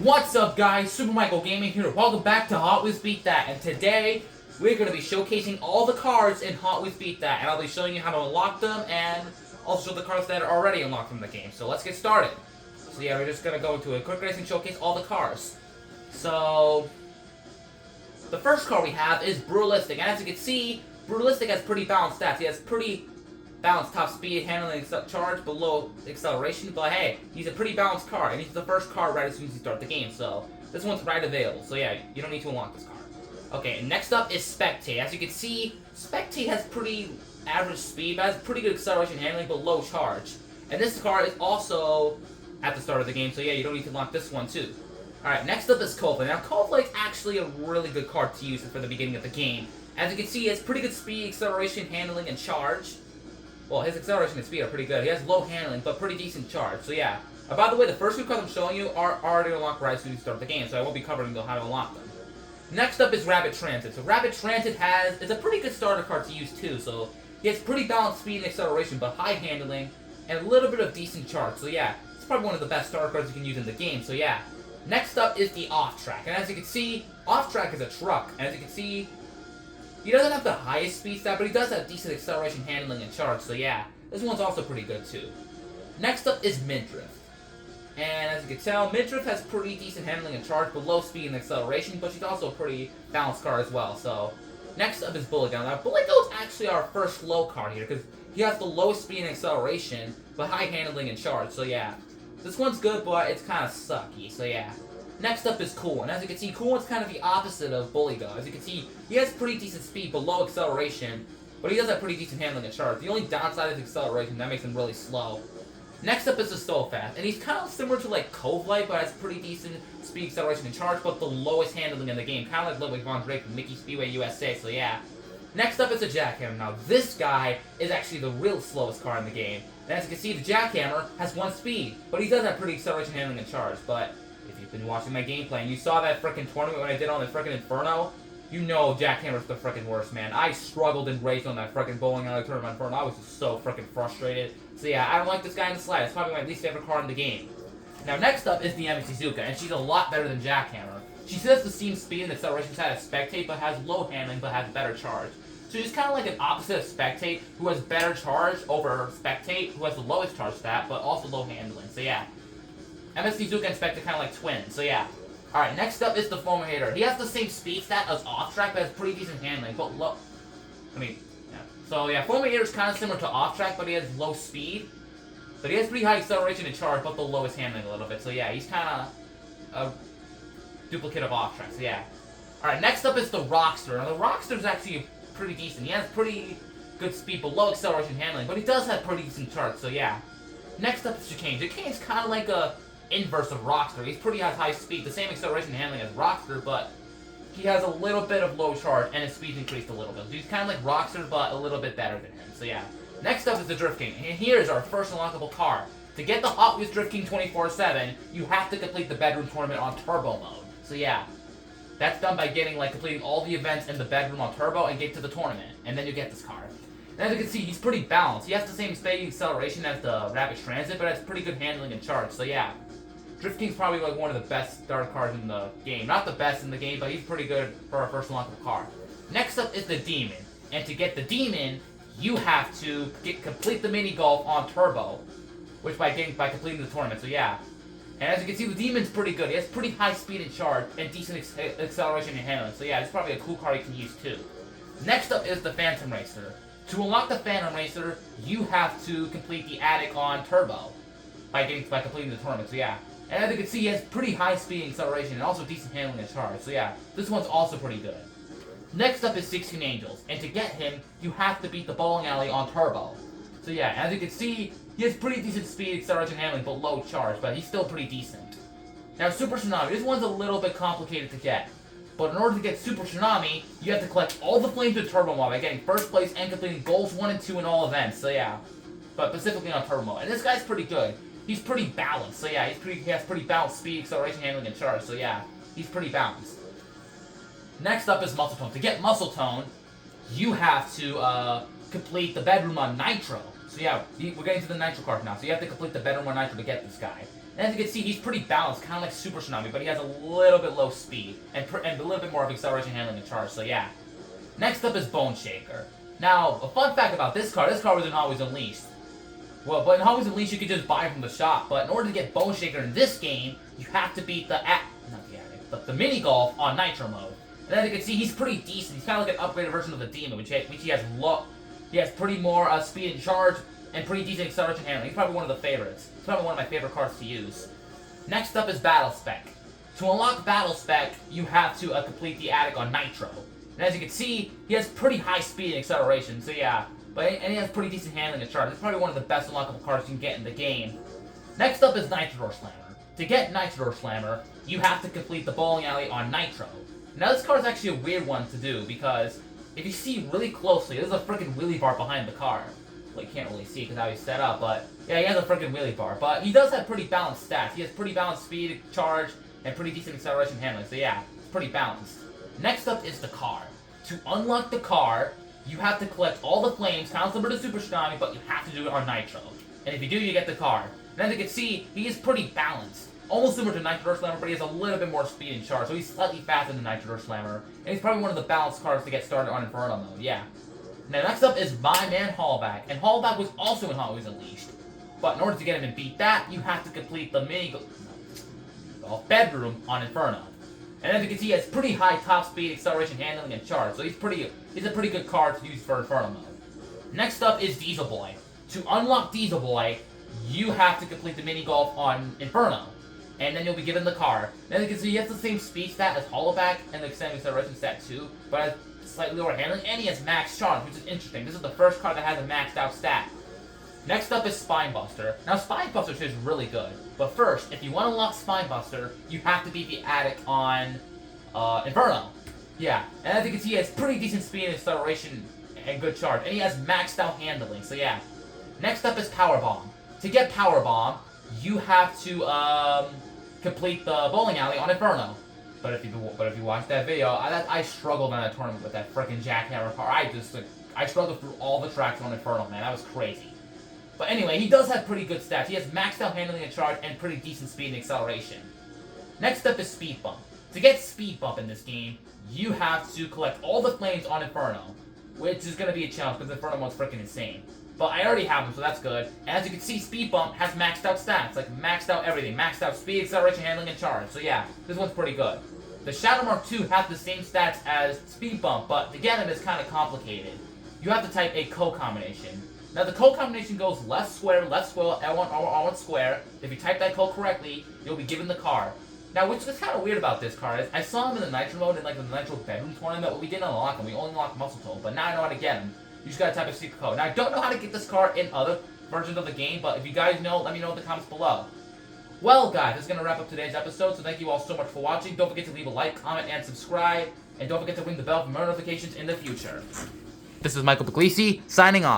What's up guys, Super Michael Gaming here, welcome back to Hot Wheels Beat That, and today we're going to be showcasing all the cars in Hot Wheels Beat That, and I'll be showing you how to unlock them, and also the cars that are already unlocked from the game. So let's get started. So yeah, we're just going to go into a quick race and showcase all the cars. So, the first car we have is Brutalistic, and as you can see, Brutalistic has pretty balanced stats. He has pretty balanced top speed, handling, charge, below acceleration, but hey, he's a pretty balanced car, and he's the first car right as soon as you start the game, so this one's right available, so yeah, you don't need to unlock this car. Okay, and next up is Spectate. As you can see, Spectate has pretty average speed, but has pretty good acceleration handling, but low charge. And this car is also at the start of the game, so yeah, you don't need to unlock this one too. Alright, next up is Coldplay. Now, Coldplay's actually a really good car to use for the beginning of the game. As you can see, he has pretty good speed, acceleration, handling, and charge. Well, his acceleration and speed are pretty good. He has low handling, but pretty decent charge. So yeah. By the way, the first two cars I'm showing you are already unlocked right as soon as you start the game, so I won't be covering how to unlock them. Next up is Rapid Transit. So Rapid Transit is a pretty good starter car to use too. So he has pretty balanced speed and acceleration, but high handling and a little bit of decent charge. So yeah, it's probably one of the best starter cars you can use in the game. So yeah. Next up is the Off Track, and as you can see, Off Track is a truck. And as you can see, he doesn't have the highest speed stat, but he does have decent acceleration, handling, and charge, so yeah, this one's also pretty good too. Next up is Midrift. And as you can tell, Midrift has pretty decent handling and charge, but low speed and acceleration, but she's also a pretty balanced car as well, so. Next up is Bullet Gun. Now, Bullet Gun is actually our first low car here, because he has the lowest speed and acceleration, but high handling and charge, so yeah. This one's good, but it's kind of sucky, so yeah. Next up is Cool, and as you can see, Cool One's kind of the opposite of Bully Go. As you can see, he has pretty decent speed, but low acceleration, but he does have pretty decent handling and charge. The only downside is acceleration, that makes him really slow. Next up is the Stolfast, and he's kind of similar to like Cove Light, but has pretty decent speed, acceleration, and charge, but the lowest handling in the game, kind of like Ludwig von Drake from Mickey Speedway USA, so yeah. Next up is the Jackhammer. Now, this guy is actually the real slowest car in the game. And as you can see, the Jackhammer has 1 speed, but he does have pretty acceleration, handling, and charge, but if you've been watching my gameplay and you saw that frickin' tournament when I did on the frickin' Inferno, you know Jackhammer's the frickin' worst, man. I struggled and raced on that frickin' bowling alley tournament Inferno. I was just so frickin' frustrated. So yeah, I don't like this guy in the slightest. It's probably my least favorite car in the game. Now next up is the Emi Suzuka, and she's a lot better than Jackhammer. She has the same speed and acceleration side as Spectate, but has low handling, but has better charge. So she's kind of like an opposite of Spectate, who has better charge over Spectate, who has the lowest charge stat, but also low handling. So yeah. MSD Zuka and Spectre kind of like twins, so yeah. Alright, next up is the Fulminator. He has the same speed stat as Off Track, but has pretty decent handling, but low. Yeah. So yeah, Fulminator is kind of similar to Off Track, but he has low speed. But he has pretty high acceleration and charge, but the lowest handling a little bit. So yeah, he's kind of a duplicate of Off Track, so yeah. Alright, next up is the Rockster. Now the Rockster is actually pretty decent. He has pretty good speed, but low acceleration handling, but he does have pretty decent charge, so yeah. Next up is Chicane. Chicane's kind of like a inverse of Rockster. He's pretty high speed, the same acceleration and handling as Rockster, but he has a little bit of low charge and his speed's increased a little bit. So he's kind of like Rockster, but a little bit better than him. So yeah. Next up is the Drift King, and here is our first unlockable car. To get the Hot Wheels Drift King 24/7, you have to complete the bedroom tournament on Turbo mode. So yeah. That's done by completing all the events in the bedroom on Turbo and get to the tournament, and then you get this car. And as you can see, he's pretty balanced. He has the same speed acceleration as the Rapid Transit, but has pretty good handling and charge. So yeah, Drift King's probably like one of the best starter cars in the game. Not the best in the game, but he's pretty good for our first unlockable car. Next up is the Demon, and to get the Demon, you have to complete the mini golf on Turbo, which by completing the tournament. So yeah. And as you can see, the Demon's pretty good. He has pretty high speed and charge, and decent acceleration and handling. So yeah, it's probably a cool car you can use too. Next up is the Phantom Racer. To unlock the Phantom Racer, you have to complete the attic on Turbo by completing the tournament. So yeah. And as you can see, he has pretty high speed and acceleration, and also decent handling and charge. So yeah, this one's also pretty good. Next up is 16 Angels, and to get him, you have to beat the bowling alley on Turbo. So yeah, as you can see, he has pretty decent speed, acceleration, handling, but low charge, but he's still pretty decent. Now, Super Tsunami. This one's a little bit complicated to get. But in order to get Super Tsunami, you have to collect all the flames with Turbo Mode by getting first place and completing goals 1 and 2 in all events. So yeah, but specifically on Turbo Mode. And this guy's pretty good. He's pretty balanced. So yeah, he has pretty balanced speed, acceleration, handling, and charge. So yeah, he's pretty balanced. Next up is Muscle Tone. To get Muscle Tone, you have to complete the bedroom on Nitro. So yeah, we're getting to the Nitro card now. So you have to complete the bedroom on Nitro to get this guy. And as you can see, he's pretty balanced, kind of like Super Tsunami, but he has a little bit low speed and a little bit more of acceleration, handling, and charge. So yeah. Next up is Bone Shaker. Now, a fun fact about this card was in Hot Wheels Unleashed. Well, but in Hot Wheels Unleashed, you could just buy it from the shop. But in order to get Bone Shaker in this game, you have to beat the mini golf on Nitro mode. And as you can see, he's pretty decent. He's kind of like an upgraded version of the Demon, which he has he has pretty more speed and charge and pretty decent acceleration handling. He's probably one of the favorites. He's probably one of my favorite cards to use. Next up is Battle Spec. To unlock Battle Spec, you have to complete the attic on Nitro. And as you can see, he has pretty high speed and acceleration, so yeah. And he has pretty decent handling and charge. It's probably one of the best unlockable cards you can get in the game. Next up is Nitro Slammer. To get Nitro Slammer, you have to complete the bowling alley on Nitro. Now this card is actually a weird one to do because if you see really closely, there's a freaking wheelie bar behind the car. Well, you can't really see because how he's set up, but yeah, he has a freaking wheelie bar. But he does have pretty balanced stats. He has pretty balanced speed, charge, and pretty decent acceleration handling. So yeah, it's pretty balanced. Next up is the car. To unlock the car, you have to collect all the flames, kind of similar to Super Tsunami, but you have to do it on Nitro. And if you do, you get the car. And as you can see, he is pretty balanced. Almost similar to Nitro Slammer, but he has a little bit more speed and charge, so he's slightly faster than Nitro Slammer. And he's probably one of the balanced cards to get started on Inferno mode, yeah. Now next up is My Man Hollaback, and Hollaback was also in Hot Wheels Unleashed. But in order to get him and beat that, you have to complete the bedroom on Inferno. And as you can see, he has pretty high top speed, acceleration, handling, and charge, so he's a pretty good card to use for Inferno mode. Next up is Diesel Boy. To unlock Diesel Boy, you have to complete the mini golf on Inferno. And then you'll be given the car. And as you can see, he has the same speed stat as Hollaback and the extended acceleration stat too, but has slightly lower handling, and he has max charge, which is interesting. This is the first card that has a maxed out stat. Next up is Spinebuster. Now Spinebuster is really good, but first, if you want to unlock Spinebuster, you have to beat the attic on Inferno. Yeah, and as you can see, he has pretty decent speed and acceleration and good charge, and he has maxed out handling, so yeah. Next up is Power Bomb. To get Power Bomb, you have to complete the bowling alley on Inferno. But if you watch that video, I struggled in a tournament with that freaking jackhammer car. I struggled through all the tracks on Inferno, man. That was crazy. But anyway, he does have pretty good stats. He has maxed out handling and charge and pretty decent speed and acceleration. Next up is Speed Bump. To get Speed Bump in this game, you have to collect all the flames on Inferno, which is going to be a challenge because Inferno mode's freaking insane. But I already have them, so that's good. And as you can see, Speed Bump has maxed out stats, like maxed out everything. Maxed out speed, acceleration, handling, and charge. So yeah, this one's pretty good. The Shadow Mark II has the same stats as Speed Bump, but to get them is kind of complicated. You have to type a code combination. Now the code combination goes left square, L1 square. If you type that code correctly, you'll be given the card. Now, which is kind of weird about this card is I saw him in the Nitro mode in like the Nitro bedroom tournament, but we didn't unlock him. We only unlocked Muscle Toe, but now I know how to get him. You just gotta type a secret code. Now, I don't know how to get this card in other versions of the game, but if you guys know, let me know in the comments below. Well, guys, this is gonna wrap up today's episode, so thank you all so much for watching. Don't forget to leave a like, comment, and subscribe, and don't forget to ring the bell for more notifications in the future. This is Michael Puglisi, signing off.